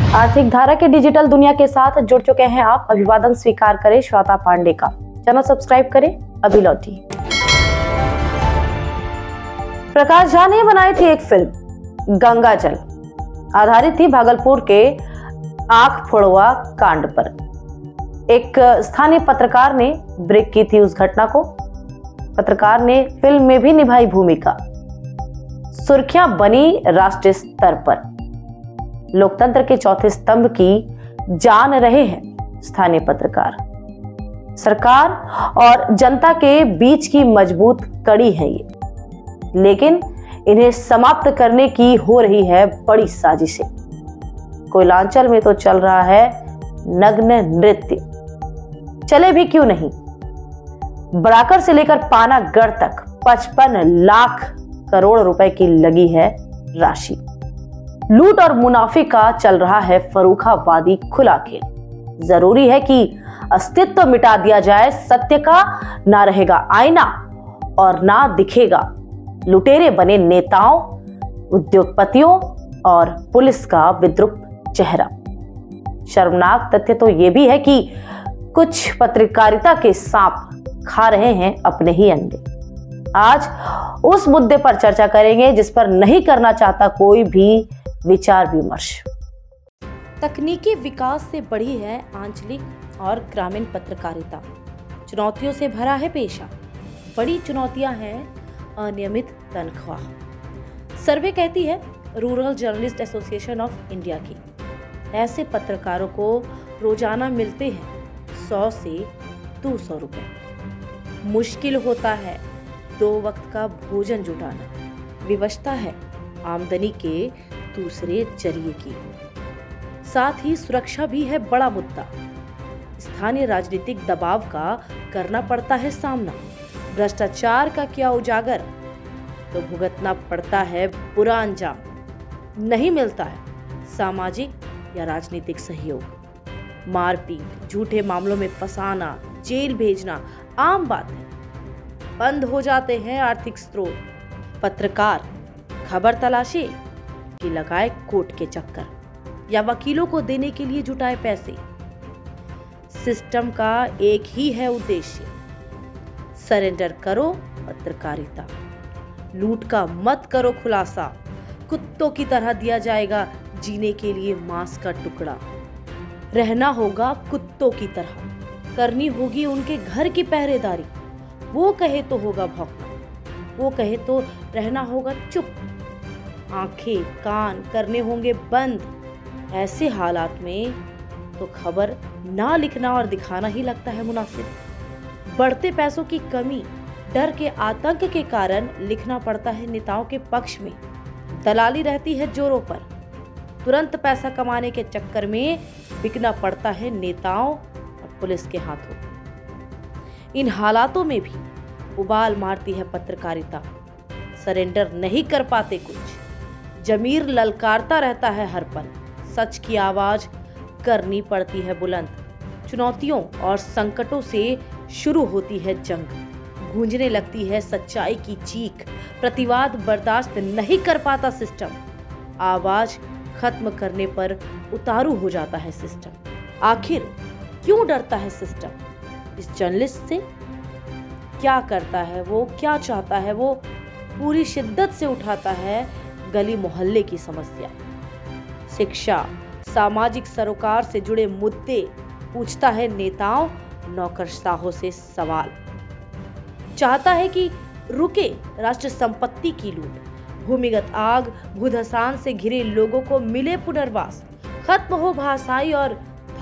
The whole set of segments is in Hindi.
आर्थिक धारा के डिजिटल दुनिया के साथ जुड़ चुके हैं आप। अभिवादन स्वीकार करें श्वेता पांडे का। चैनल सब्सक्राइब करें। अभी लौटी। प्रकाश झा ने बनाई थी एक फिल्म गंगाजल, आधारित थी भागलपुर के आंख फोड़वा कांड पर। एक स्थानीय पत्रकार ने ब्रेक की थी उस घटना को। पत्रकार ने फिल्म में भी निभाई भूमिका। सुर्खियां बनी राष्ट्रीय स्तर पर। लोकतंत्र के चौथे स्तंभ की जान रहे हैं स्थानीय पत्रकार। सरकार और जनता के बीच की मजबूत कड़ी है ये, लेकिन इन्हें समाप्त करने की हो रही है बड़ी साजिशें। कोयलांचल में तो चल रहा है नग्न नृत्य। चले भी क्यों नहीं। बराकर से लेकर पानागढ़ तक 55 लाख करोड़ रुपए की लगी है राशि। लूट और मुनाफे का चल रहा है फरूखाबादी खुला खेल। जरूरी है कि अस्तित्व मिटा दिया जाए। सत्य का ना रहेगा आईना और ना दिखेगा लुटेरे बने नेताओं, उद्योगपतियों और पुलिस का विद्रुप चेहरा। शर्मनाक तथ्य तो यह भी है कि कुछ पत्रकारिता के सांप खा रहे हैं अपने ही अंडे। आज उस मुद्दे पर चर्चा करेंगे जिस पर नहीं करना चाहता कोई भी विचार विमर्श। तकनीकी विकास से बढ़ी है आंचलिक और ग्रामीण पत्रकारिता। चुनौतियों से भरा है पेशा। बड़ी चुनौतियां हैं अनियमित तनख्वाह। सर्वे कहती है rural journalist association of India की, ऐसे पत्रकारों को रोजाना मिलते हैं 100 से 200 रुपए। मुश्किल होता है 2 वक्त का भोजन जुटाना। विवशता है आमदनी के दूसरे जरिए की। साथ ही सुरक्षा भी है बड़ा मुद्दा। स्थानीय राजनीतिक दबाव का करना पड़ता है सामना। भ्रष्टाचार का किया उजागर तो भुगतना पड़ता है बुरा अंजाम। नहीं मिलता है सामाजिक या राजनीतिक सहयोग। मारपीट, झूठे मामलों में फंसाना, जेल भेजना आम बात है। बंद हो जाते हैं आर्थिक स्रोत। पत्रकार खबर तलाशे कि लगाए कोर्ट के चक्कर या वकीलों को देने के लिए जुटाए पैसे। सिस्टम का एक ही है उद्देश्य, सरेंडर करो पत्रकारिता। लूट का मत करो खुलासा। कुत्तों की तरह दिया जाएगा जीने के लिए मांस का टुकड़ा। रहना होगा कुत्तों की तरह। करनी होगी उनके घर की पहरेदारी। वो कहे तो होगा भौंकना, वो कहे तो रहना होगा चुप। आंखें कान करने होंगे बंद। ऐसे हालात में तो खबर ना लिखना और दिखाना ही लगता है मुनासिब। बढ़ते पैसों की कमी, डर के आतंक के कारण लिखना पड़ता है नेताओं के पक्ष में। दलाली रहती है जोरों पर। तुरंत पैसा कमाने के चक्कर में बिकना पड़ता है नेताओं और पुलिस के हाथों। इन हालातों में भी उबाल मारती है पत्रकारिता। सरेंडर नहीं कर पाते कुछ। जमीर ललकारता रहता है हर पल। सच की आवाज करनी पड़ती है बुलंद। चुनौतियों और संकटों से शुरू होती है जंग। गूंजने लगती है सच्चाई की चीख। प्रतिवाद बर्दाश्त नहीं कर पाता सिस्टम। आवाज खत्म करने पर उतारू हो जाता है सिस्टम। आखिर क्यों डरता है सिस्टम इस जर्नलिस्ट से? क्या करता है वो, क्या चाहता है वो? पूरी शिद्दत से उठाता है गली मोहल्ले की समस्या, शिक्षा, सामाजिक सरोकार से जुड़े मुद्दे। पूछता है नेताओं नौकरशाहों से सवाल। चाहता है कि रुके राष्ट्र संपत्ति की लूट। भूमिगत आग, भूधसान से घिरे लोगों को मिले पुनर्वास। खत्म हो भाषाई और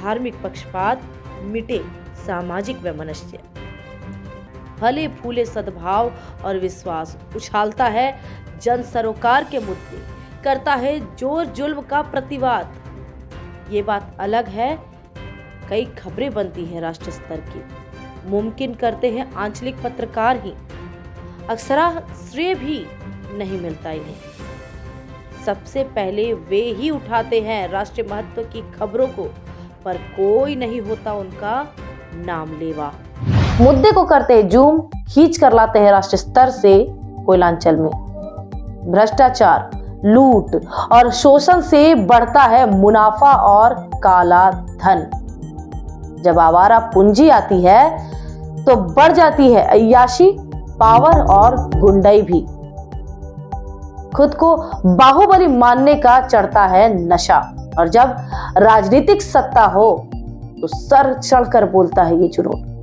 धार्मिक पक्षपात। मिटे सामाजिक वैमनस्य। फले फूले सद्भाव और विश्वास। उछालता है जन सरोकार के मुद्दे। करता है जोर जुल्म का प्रतिवाद। ये बात अलग है, कई खबरें बनती हैं राष्ट्र स्तर की। मुमकिन करते हैं आंचलिक पत्रकार ही। अक्सरा श्रेय भी नहीं मिलता इन्हें। सबसे पहले वे ही उठाते हैं राष्ट्रीय महत्व की खबरों को, पर कोई नहीं होता उनका नाम लेवा। मुद्दे को करते जूम, खींच कर लाते हैं राष्ट्रीय स्तर से कोयलांचल में। भ्रष्टाचार, लूट और शोषण से बढ़ता है मुनाफा और काला धन। जब आवारा पूंजी आती है तो बढ़ जाती है अय्याशी, पावर और गुंडाई भी। खुद को बाहुबली मानने का चढ़ता है नशा, और जब राजनीतिक सत्ता हो तो सर चढ़कर बोलता है ये जुनून।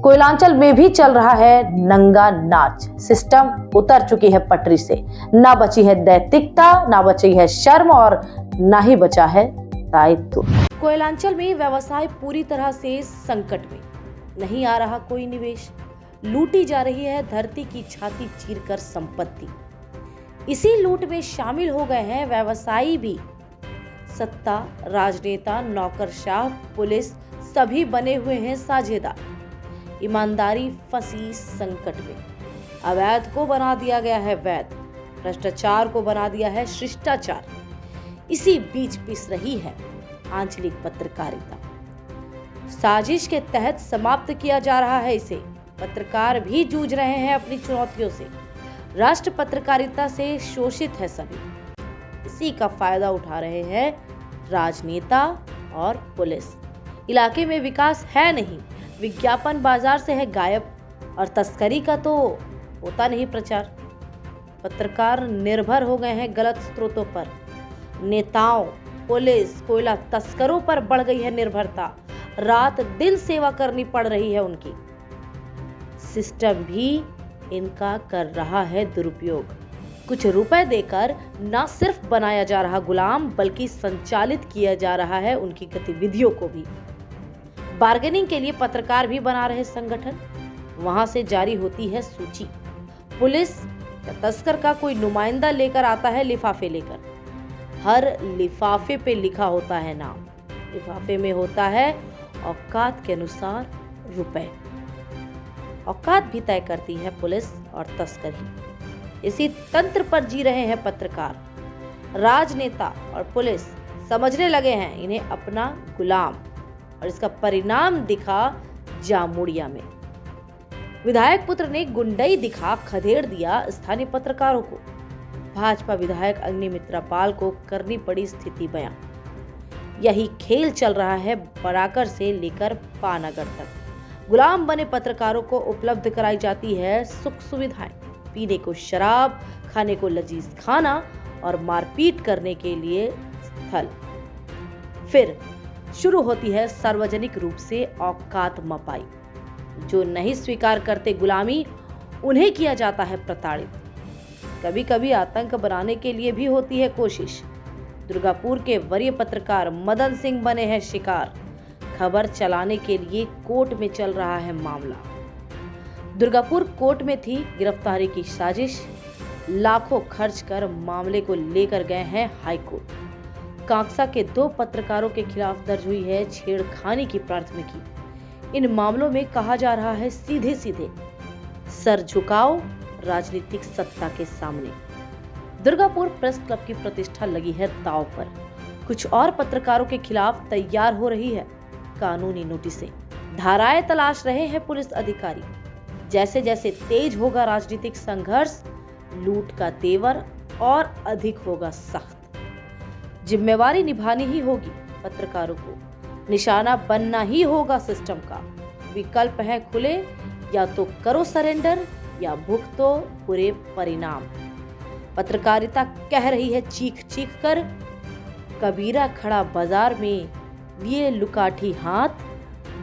कोयलांचल में भी चल रहा है नंगा नाच। सिस्टम उतर चुकी है पटरी से। ना बची है नैतिकता, ना बची है शर्म और ना ही बचा है दायित्व। कोयलांचल में व्यवसाय पूरी तरह से संकट में। नहीं आ रहा कोई निवेश, लूटी जा रही है धरती की छाती चीरकर संपत्ति। इसी लूट में शामिल हो गए हैं व्यवसायी भी। सत्ता, राजनेता, नौकरशाह, पुलिस सभी बने हुए हैं साझेदार। ईमानदारी फंसी संकट में। अवैध को बना दिया गया है वैध, भ्रष्टाचार को बना दिया है शिष्टाचार। इसी बीच पिस रही है आंचलिक पत्रकारिता। साजिश के तहत समाप्त किया जा रहा है इसे। पत्रकार भी जूझ रहे हैं अपनी चुनौतियों से। राष्ट्र पत्रकारिता से शोषित है सभी। इसी का फायदा उठा रहे हैं राजनेता और पुलिस। इलाके में विकास है नहीं, विज्ञापन बाजार से है गायब, और तस्करी का तो होता नहीं प्रचार। पत्रकार निर्भर हो गए हैं गलत स्रोतों पर। नेताओं, पुलिस, कोयला तस्करों पर बढ़ गई है निर्भरता। रात दिन सेवा करनी पड़ रही है उनकी। सिस्टम भी इनका कर रहा है दुरुपयोग। कुछ रुपए देकर न सिर्फ बनाया जा रहा गुलाम, बल्कि संचालित किया जा रहा है उनकी गतिविधियों को भी। बार्गेनिंग के लिए पत्रकार भी बना रहे संगठन। वहां से जारी होती है सूची। पुलिस या तस्कर का कोई नुमाइंदा लेकर आता है लिफाफे लेकर। हर लिफाफे पे लिखा होता है नाम। लिफाफे में होता है औकात के अनुसार रुपए। औकात भी तय करती है पुलिस और तस्कर ही। इसी तंत्र पर जी रहे हैं पत्रकार। राजनेता और पुलिस समझने लगे हैं इन्हें अपना गुलाम, और इसका परिणाम दिखा जामुड़िया में। विधायक पुत्र ने गुंडई दिखा खदेड़ दिया स्थानीय पत्रकारों को। भाजपा विधायक अग्निमित्रा पाल को करनी पड़ी स्थिति बयां। यही खेल चल रहा है बराकर से लेकर पानागढ़ तक। गुलाम बने पत्रकारों को उपलब्ध कराई जाती है सुख सुविधाएं, पीने को शराब, खाने को लजीज खाना और मारपीट करने के लिए स्थल। फिर शुरू होती है सार्वजनिक रूप से औकात मपाई। जो नहीं स्वीकार करते गुलामी, उन्हें किया जाता है प्रताड़ित। कभी कभी आतंक बनाने के लिए भी होती है कोशिश। दुर्गापुर के वरीय पत्रकार मदन सिंह बने हैं शिकार। खबर चलाने के लिए कोर्ट में चल रहा है मामला। दुर्गापुर कोर्ट में थी गिरफ्तारी की साजिश। लाखों खर्च कर मामले को लेकर गए हैं हाईकोर्ट। कांगसा के 2 पत्रकारों के खिलाफ दर्ज हुई है छेड़खानी की प्राथमिकी। इन मामलों में कहा जा रहा है सीधे सीधे सर झुकाओ राजनीतिक सत्ता के सामने। दुर्गापुर प्रेस क्लब की प्रतिष्ठा लगी है दांव पर। कुछ और पत्रकारों के खिलाफ तैयार हो रही है कानूनी नोटिसें। धाराएं तलाश रहे हैं पुलिस अधिकारी। जैसे जैसे तेज होगा राजनीतिक संघर्ष, लूट का तेवर और अधिक होगा सख्त। जिम्मेवारी निभानी ही होगी पत्रकारों को। निशाना बनना ही होगा सिस्टम का। विकल्प है खुले, या तो करो सरेंडर या भुगतो बुरे परिणाम। पत्रकारिता कह रही है चीख चीख कर, कबीरा खड़ा बाजार में लिए लुकाठी हाथ,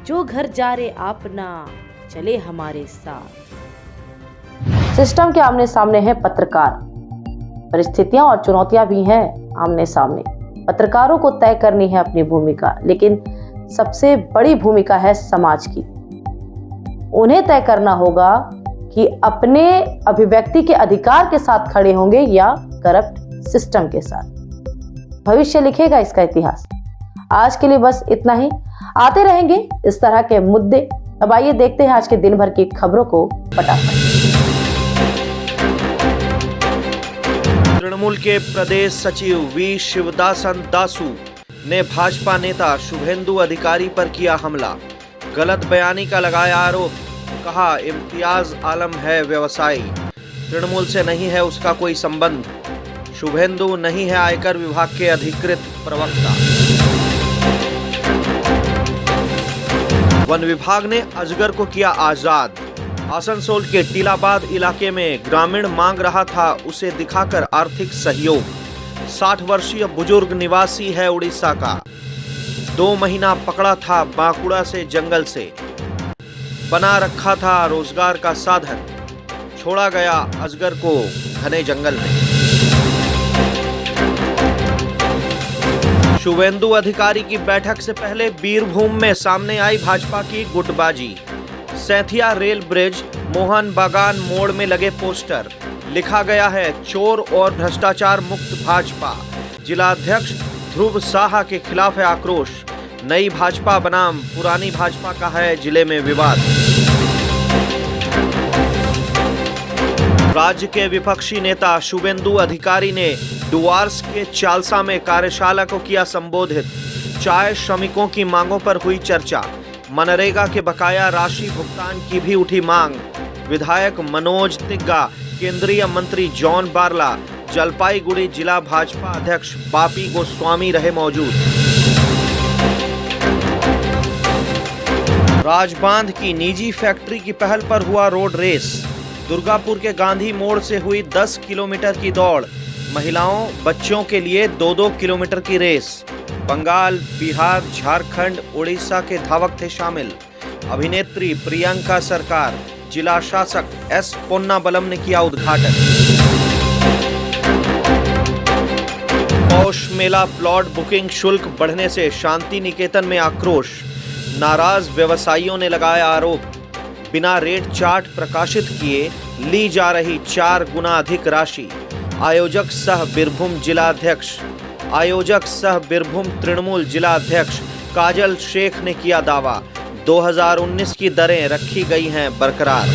जो घर जा रे आपना चले हमारे साथ। सिस्टम के आमने सामने है पत्रकार। परिस्थितियां और चुनौतियां भी हैं आमने सामने। पत्रकारों को तय करनी है अपनी भूमिका, लेकिन सबसे बड़ी भूमिका है समाज की। उन्हें तय करना होगा कि अपने अभिव्यक्ति के अधिकार के साथ खड़े होंगे या करप्ट सिस्टम के साथ। भविष्य लिखेगा इसका इतिहास। आज के लिए बस इतना ही। आते रहेंगे इस तरह के मुद्दे। अब आइए देखते हैं आज के दिन भर की खबरों को फटाफट। तृणमूल के प्रदेश सचिव वी शिवदासन दासू ने भाजपा नेता शुभेंदु अधिकारी पर किया हमला। गलत बयानी का लगाया आरोप। कहा इम्तियाज आलम है व्यवसायी, तृणमूल से नहीं है उसका कोई संबंध। शुभेंदु नहीं है आयकर विभाग के अधिकृत प्रवक्ता। वन विभाग ने अजगर को किया आजाद। आसनसोल के टीलाबाद इलाके में ग्रामीण मांग रहा था उसे दिखाकर आर्थिक सहयोग। 60 वर्षीय बुजुर्ग निवासी है उड़ीसा का। 2 महीना पकड़ा था बांकुड़ा से जंगल से, बना रखा था रोजगार का साधन, छोड़ा गया अजगर को घने जंगल में। शुभेंदु अधिकारी की बैठक से पहले बीरभूम में सामने आई भाजपा की गुटबाजी। सैथिया रेल ब्रिज मोहन बागान मोड़ में लगे पोस्टर, लिखा गया है चोर और भ्रष्टाचार मुक्त भाजपा। जिलाध्यक्ष ध्रुव साहा के खिलाफ है आक्रोश। नई भाजपा बनाम पुरानी भाजपा का है जिले में विवाद। राज्य के विपक्षी नेता शुभेंदु अधिकारी ने डुआर्स के चालसा में कार्यशाला को किया संबोधित। चाय श्रमिकों की मांगों पर हुई चर्चा। मनरेगा के बकाया राशि भुगतान की भी उठी मांग। विधायक मनोज तिग्गा, केंद्रीय मंत्री जॉन बारला, जलपाईगुड़ी जिला भाजपा अध्यक्ष बापी गोस्वामी रहे मौजूद। राजबांध की निजी फैक्ट्री की पहल पर हुआ रोड रेस। दुर्गापुर के गांधी मोड़ से हुई 10 किलोमीटर की दौड़। महिलाओं बच्चों के लिए 2-2 किलोमीटर की रेस। बंगाल, बिहार, झारखंड, उड़ीसा के धावक थे शामिल। अभिनेत्री प्रियंका सरकार, जिला शासक एस पोन्नाबलम ने किया उद्घाटन। पौष मेला प्लॉट बुकिंग शुल्क बढ़ने से शांति निकेतन में आक्रोश। नाराज व्यवसायियों ने लगाया आरोप। बिना रेट चार्ट प्रकाशित किए ली जा रही 4 गुना अधिक राशि। आयोजक सह बीरभूम तृणमूल जिलाध्यक्ष काजल शेख ने किया दावा। 2019 की दरें रखी गई हैं बरकरार।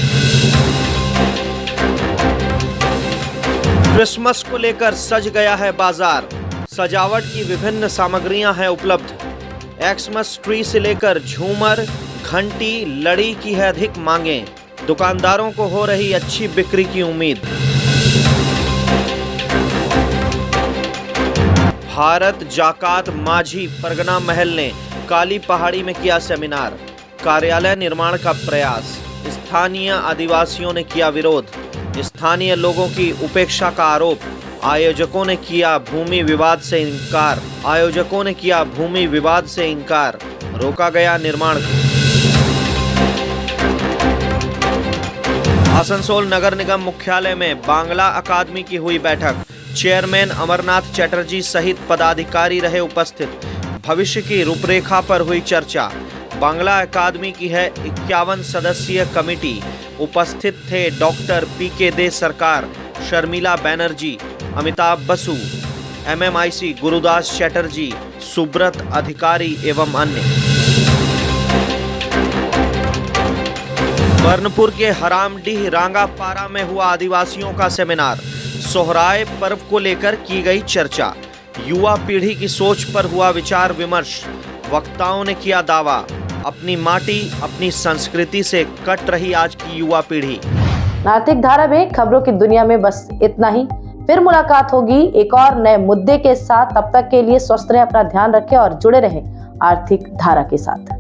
क्रिसमस को लेकर सज गया है बाजार। सजावट की विभिन्न सामग्रियां हैं उपलब्ध। एक्समस ट्री से लेकर झूमर, घंटी, लड़ी की है अधिक मांगें। दुकानदारों को हो रही अच्छी बिक्री की उम्मीद। भारत जाकात माझी परगना महल ने काली पहाड़ी में किया सेमिनार। कार्यालय निर्माण का प्रयास। स्थानीय आदिवासियों ने किया विरोध। स्थानीय लोगों की उपेक्षा का आरोप। आयोजकों ने किया भूमि विवाद से इंकार। रोका गया निर्माण। आसनसोल नगर निगम मुख्यालय में बांग्ला अकादमी की हुई बैठक। चेयरमैन अमरनाथ चटर्जी सहित पदाधिकारी रहे उपस्थित। भविष्य की रूपरेखा पर हुई चर्चा। बांग्ला अकादमी की है 51 सदस्यीय कमेटी। उपस्थित थे डॉक्टर पीके दे सरकार, शर्मिला बैनर्जी, अमिताभ बसु, MMIC गुरुदास चटर्जी, सुब्रत अधिकारी एवं अन्य। बर्नपुर के हरामडीह रांगापारा में हुआ आदिवासियों का सेमिनार। सोहराय पर्व को लेकर की गई चर्चा। युवा पीढ़ी की सोच पर हुआ विचार विमर्श। वक्ताओं ने किया दावा। अपनी माटी, अपनी संस्कृति से कट रही आज की युवा पीढ़ी। आर्थिक धारा में खबरों की दुनिया में बस इतना ही। फिर मुलाकात होगी एक और नए मुद्दे के साथ। तब तक के लिए स्वस्थ रहें, अपना ध्यान रखें और जुड़े रहें आर्थिक धारा के साथ।